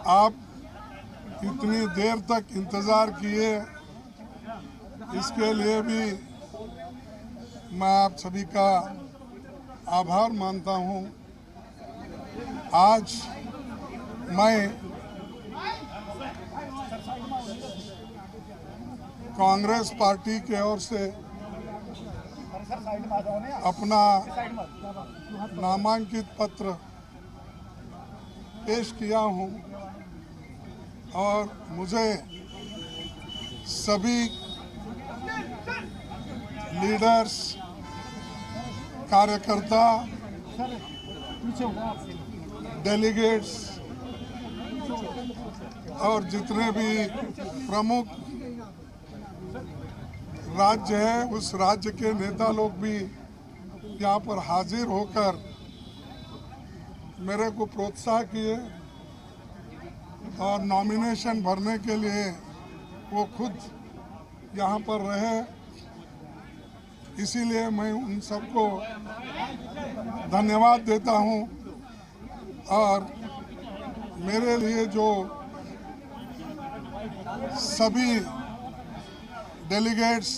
आप इतनी देर तक इंतज़ार किए, इसके लिए भी मैं आप सभी का आभार मानता हूं। आज मैं कांग्रेस पार्टी की ओर से अपना नामांकित पत्र पेश किया हूं और मुझे सभी लीडर्स, कार्यकर्ता, डेलीगेट्स और जितने भी प्रमुख राज्य है उस राज्य के नेता लोग भी यहाँ पर हाजिर होकर मेरे को प्रोत्साहन किए और नॉमिनेशन भरने के लिए वो खुद यहाँ पर रहे। इसीलिए मैं उन सबको धन्यवाद देता हूँ और मेरे लिए जो सभी डेलीगेट्स,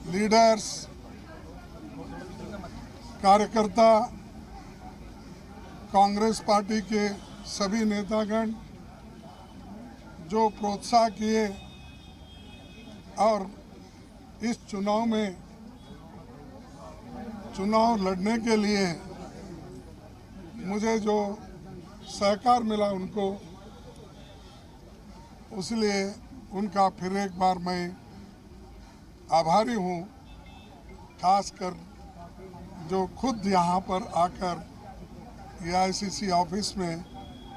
लीडर्स, कार्यकर्ता, कांग्रेस पार्टी के सभी नेतागण जो प्रोत्साहन किए और इस चुनाव में चुनाव लड़ने के लिए मुझे जो सहकार मिला उनको, इसलिए उनका फिर एक बार मैं आभारी हूँ। खासकर जो खुद यहाँ पर आकर AICC ऑफिस में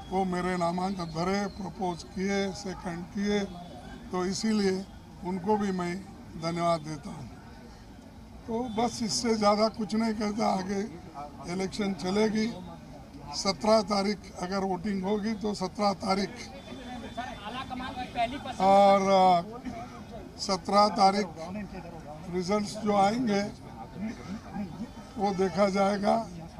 वो मेरे नामांकन भरे, प्रपोज किए, सेकंड किए, तो इसीलिए उनको भी मैं धन्यवाद देता हूँ। तो बस इससे ज़्यादा कुछ नहीं कहता। आगे इलेक्शन चलेगी। 17 तारीख अगर वोटिंग होगी तो 17 तारीख और 17 तारीख रिजल्ट्स जो आएंगे वो देखा जाएगा।